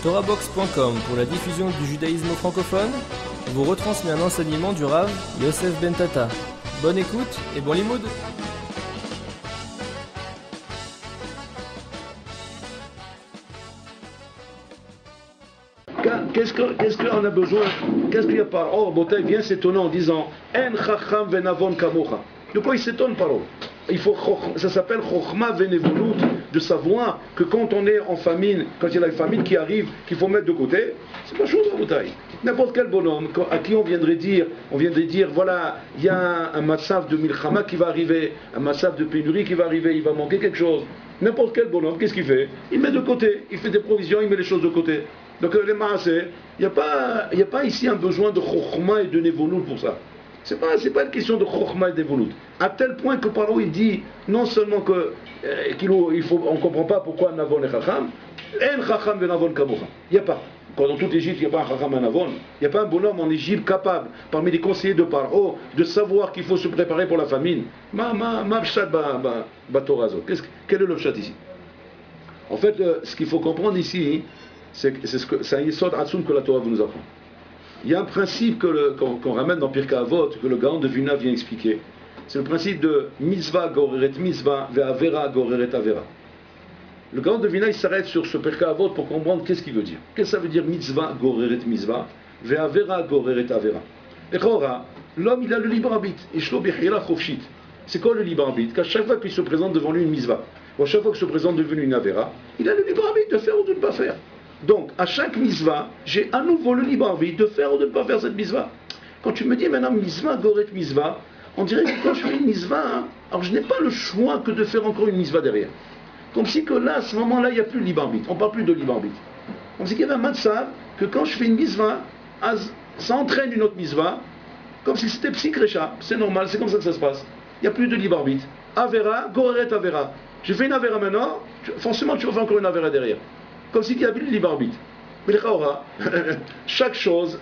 TorahBox.com pour la diffusion du judaïsme francophone vous retransmet un enseignement du Rav Yosef Ben Tata. Bonne écoute et bon limoud. Qu'est-ce qu'on a besoin? Qu'est-ce qu'il y a par or? Botaï vient s'étonner en disant En chacham venavon kamocha. De quoi il s'étonne par ça s'appelle chokhma venevolut, de savoir que quand on est en famine, quand il y a la famine qui arrive, qu'il faut mettre de côté, c'est pas chose à Botaï. N'importe quel bonhomme à qui on viendrait dire voilà, il y a un matzav de milchama qui va arriver, un matzav de pénurie qui va arriver, il va manquer quelque chose. N'importe quel bonhomme, qu'est-ce qu'il fait? Il met de côté, il fait des provisions, il met les choses de côté. Donc les maaseh, il n'y a pas ici un besoin de chokhma et de nevolut pour ça. C'est pas une question de chokhma et nevolut. À tel point que par où il dit non seulement qu'on ne comprend pas pourquoi navon et chacham, en chacham ve navon kamocha. Il n'y a pas. Quand dans toute l'Égypte, il n'y a pas un chacham et navon. Il n'y a pas un bonhomme en Égypte capable, parmi les conseillers de Paro, de savoir qu'il faut se préparer pour la famine. Ma pshat ba Torah zot. Quel est le pshat ici? En fait, ce qu'il faut comprendre ici, c'est un yesod atzum que la Torah vous nous apprend. Il y a un principe qu'on ramène dans Pirkei Avot, que le Gaon de Vilna vient expliquer. C'est le principe de mitzvah goreret mitzvah, ve'avera goreret avera. Le Gaon de Vilna, il s'arrête sur ce Pirkei Avot pour comprendre qu'est-ce qu'il veut dire. Qu'est-ce que ça veut dire mitzvah goreret mitzvah, ve'avera goreret avera? Et Chora, l'homme il a le libre arbitre. C'est quoi le libre arbitre? Qu'à chaque fois qu'il se présente devant lui une mitzvah, ou à chaque fois qu'il se présente devant lui une avera, il a le libre arbitre de faire ou de ne pas faire. Donc, à chaque mitzvah, j'ai à nouveau le libre arbitre de faire ou de ne pas faire cette mitzvah. Quand tu me dis maintenant mitzvah, goret mitzvah, on dirait que quand je fais une mitzvah, alors je n'ai pas le choix que de faire encore une mitzvah derrière. Comme si que là, à ce moment-là, il n'y a plus de libre arbitre. On ne parle plus de libre arbitre. Comme si qu'il y avait un matzav que quand je fais une mitzvah, ça entraîne une autre mitzvah, comme si c'était psychrecha. C'est normal, c'est comme ça que ça se passe. Il n'y a plus de libre arbitre. Avera, goreret avera. J'ai fait une avera maintenant, forcément tu vas faire encore une avera derrière. Comme s'il y avait le libre arbitre. Mais chaque chose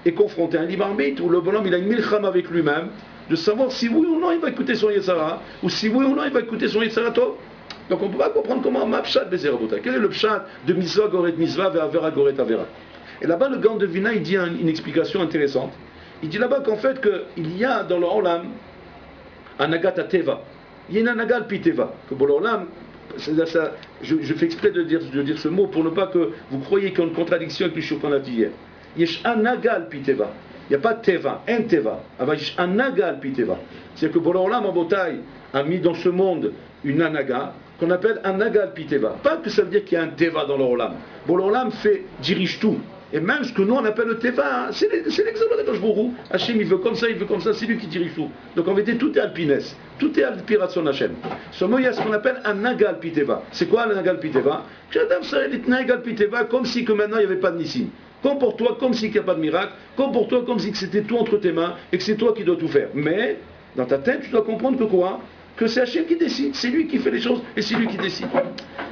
est confrontée à un libre arbitre où le bonhomme il a une milchama avec lui-même de savoir si oui ou non il va écouter son Yetzara ou si oui ou non il va écouter son Yetzara tov. Donc on ne peut pas comprendre comment ma pshat bezer rabota. Quel est le pshat de mitzvah goret mitzvah ve'avera goret avera? Et là-bas le Gaon de Vilna il dit une explication intéressante. Il dit là-bas qu'en fait il y a dans le Olam un agat teva. Il y a une anaga piteva que dans le Olam je fais exprès de dire ce mot pour ne pas que vous croyiez qu'il y a une contradiction avec le chou qu'on a dit hier. Yesh anagal piteva. Il n'y a pas teva, un teva. Yesh anagal piteva. C'est que Borolam en Botaï a mis dans ce monde une anaga qu'on appelle anagal piteva. Pas que ça veut dire qu'il y a un teva dans l'Olam. Borolam dirige tout. Et même ce que nous on appelle le teva, c'est l'exemple de Kajbourou. Hachem il veut comme ça, c'est lui qui dirige tout. Donc en vérité tout est alpinès, tout est alpiration Hachem. Seulement il y a ce qu'on appelle un nagal piteva. C'est quoi un nagal piteva? J'adore ça, il est nagal piteva comme si que maintenant il n'y avait pas de nissim. Comporte-toi comme si qu'il n'y a pas de miracle, comporte-toi comme si que c'était tout entre tes mains et que c'est toi qui dois tout faire. Mais dans ta tête tu dois comprendre que quoi? Que c'est Hachem qui décide, c'est lui qui fait les choses et c'est lui qui décide.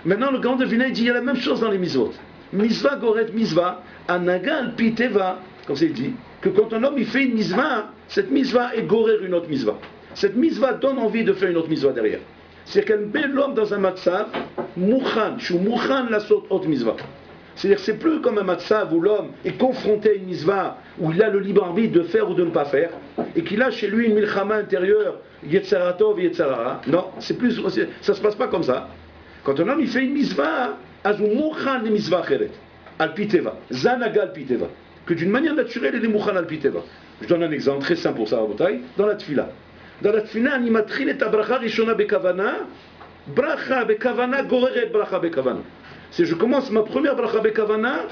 Maintenant le grand deviné dit il y a la même chose dans les mitzvot. Mitzvah goret mitzvah, anagal piteva, comme c'est dit, que quand un homme il fait une mitzvah, cette mitzvah est gorer une autre mitzvah. Cette mitzvah donne envie de faire une autre mitzvah derrière. C'est qu'elle met l'homme dans un matzav, mouchan, chou mouchan la sorte autre mitzvah. C'est-à-dire c'est plus comme un matzav où l'homme est confronté à une mitzvah, où il a le libre arbitre de faire ou de ne pas faire, et qu'il a chez lui une milchama intérieure, yetzaratov, yetzarara. Non, ça se passe pas comme ça. Quand un homme il fait une mitzvah, azou mouchan le mitzvah cheret. Al-Piteva, Zanaga Al-Piteva, que d'une manière naturelle il est Mouchan Al-Piteva. Je donne un exemple très simple pour ça, Rabotai, dans la Tfila. Dans la Tfila, Animatril et Bracha Rishona Bekavana, Bracha Bekavana, Goreret Bracha Bekavana. C'est je commence ma première Bracha Bekavana,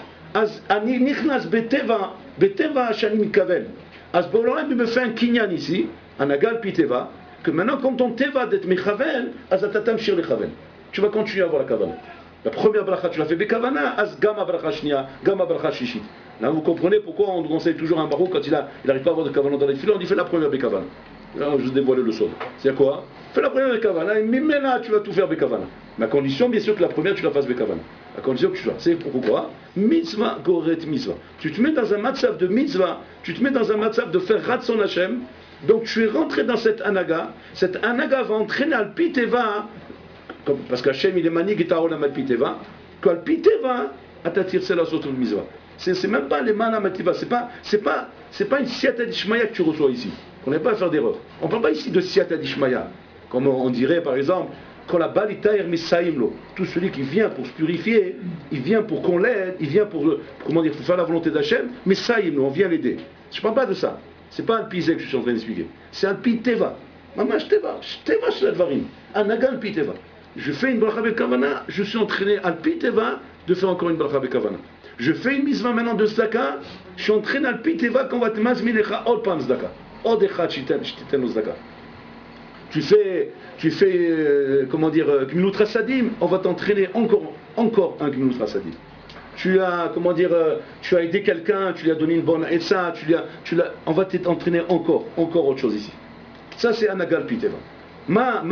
Ani Nichnas Beteva, Beteva Shani Mikavel. Az Boloram, il me fait un kinyan ici, Anaga Al-Piteva, que maintenant, quand ton Teva d'être Mechavel, Azatatam Shir Lechavel. Tu vas continuer à avoir la Kavana. La première bracha, tu l'as fait Bekavana, as Gama bracha shnia, Gama bracha shishit. Là, vous comprenez pourquoi on conseille toujours un barouk quand il n'arrive pas à avoir de Kavana dans les filets, on dit fais la première Bekavana. Là, je dévoile le son. C'est quoi? Fais la première Bekavana, mais là, tu vas tout faire Bekavana. Mais à condition, bien sûr, que la première, tu la fasses Bekavana. À condition que tu sois. C'est pourquoi? Mitzvah goret mitzvah. Tu te mets dans un matzav de mitzvah, tu te mets dans un matzav de faire Ratson Hashem. Donc tu es rentré dans cette anaga va entraîner al piteva. Parce qu'Hachem il est manig et taolam al piteva, qu'al piteva atatir c'est la sourate mitzvah. C'est même pas les mana mativa, c'est pas une siyata d'ishmaya que tu reçois ici. On n'est pas à faire d'erreur. On ne parle pas ici de siyata d'ishmaya. Comme on dirait par exemple, quand la balitaïr misaimlo, tout celui qui vient pour se purifier, il vient pour qu'on l'aide, il vient pour faire la volonté d'Hachem, misaimlo, on vient l'aider. Je ne parle pas de ça. C'est pas un pisé que je suis en train d'expliquer. C'est un piteva. Mamash teva, teva shladvarim, anagan piteva. Je fais une bracha bekavana, je suis entraîné al piteva de faire encore une bracha bekavana. Je fais une mitzvah maintenant de zdaka, je suis entraîné al piteva qu'on va te mazmilecha ol pam zdaka. Od echad shtiten zdaka. Tu fais Gmilut Rasadim, on va t'entraîner encore un Gmilut Rasadim. Tu as aidé quelqu'un, tu lui as donné une bonne etza, on va t'entraîner encore autre chose ici. Ça c'est Anagal Piteva. Ma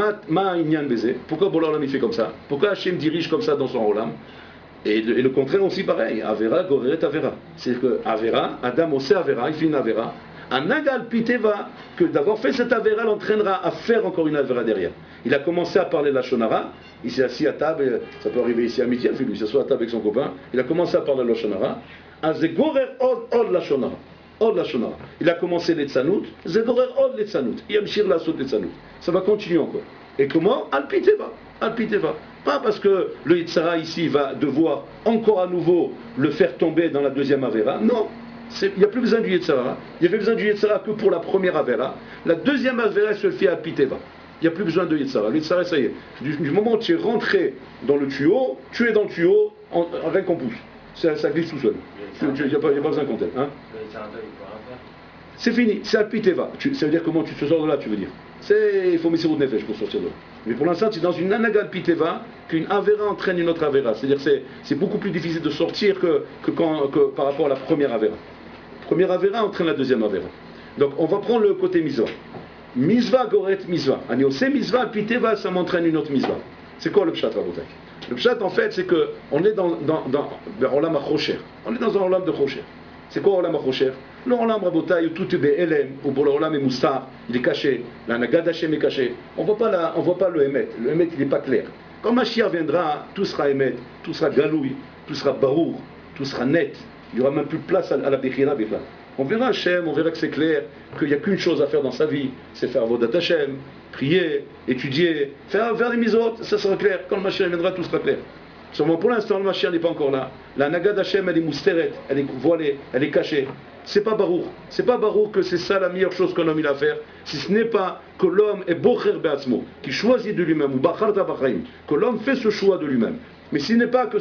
Inyan Beze, pourquoi Bolam il fait comme ça? Pourquoi Hachem dirige comme ça dans son Olam? Et le contraire aussi pareil, Avera, Goreret, Avera. C'est que Avera, Adam aussi Avera, il fait une Avera. Un Nagal Piteva, que d'avoir fait cette Avera l'entraînera à faire encore une Avera derrière. Il a commencé à parler la Shonara, il s'est assis à table, ça peut arriver ici à midi, il s'assoit à table avec son copain, il a commencé à parler la Shonara, à Zegorer Od la Shonara. Od la Shonara. Il a commencé les Tzanout, Zegorer Od les Tzanout, Yamshir la Sot les Tzanout. Ça va continuer encore. Et comment? Al Piteva. Al Piteva. Pas parce que le Yitzhara ici va devoir encore à nouveau le faire tomber dans la deuxième Avera, non. Il n'y a plus besoin du Yetzara. Il n'y avait besoin du Yetzara que pour la première Avera. La deuxième Avera se fait à Piteva. Il n'y a plus besoin de Yetzara. Le Yetzara, ça y est. Du moment où tu es rentré dans le tuyau, tu es dans le tuyau, rien qu'on pousse. Ça glisse tout seul. Il n'y a pas besoin qu'on t'aide. Hein? C'est fini, c'est à Piteva. Ça veut dire comment tu te sors de là, tu veux dire. Il faut Messirut Nefesh pour sortir de là. Mais pour l'instant, c'est dans une Anagal Piteva qu'une Avera entraîne une autre Avera. C'est-à-dire c'est beaucoup plus difficile de sortir que par rapport à la première Avera. Première Avera entraîne la deuxième Avera. Donc on va prendre le côté Mizvah. Mizvah, Goret, Mizvah. Ani ose Mizvah, Piteva, ça m'entraîne une autre Mizvah. C'est quoi le Pshat, Rabotai? Le Pshat, en fait, c'est qu'on est dans Olam HaChosher. On est dans un Olam de Chosher. C'est quoi Olam HaChosher? Le Olam Rabotai, où tout est Be'elem, où pour le Olam est Moussar, il est caché. La Nagad Hashem est caché. On voit pas le Emet. Le Emet, il n'est pas clair. Quand Mashiach viendra, tout sera Emet, tout sera Galoui, tout sera Barour, tout sera net. Il n'y aura même plus de place à la Bechira. On verra Hachem, on verra que c'est clair, qu'il n'y a qu'une chose à faire dans sa vie, c'est faire Avodat Hachem, prier, étudier, faire les mitzvot, ça sera clair. Quand le Mashiach viendra, tout sera clair. Seulement pour l'instant, le Mashiach n'est pas encore là. La Nagad Hachem, elle est mousteret, elle est voilée, elle est cachée. C'est pas Barour. C'est pas Barour que c'est ça la meilleure chose qu'un homme il a à faire, si ce n'est pas que l'homme est Bocher Be'atzmo, qui choisit de lui-même, ou Bacharta B'chaim, que l'homme fait ce choix de lui-même. Mais s'il n'est pas que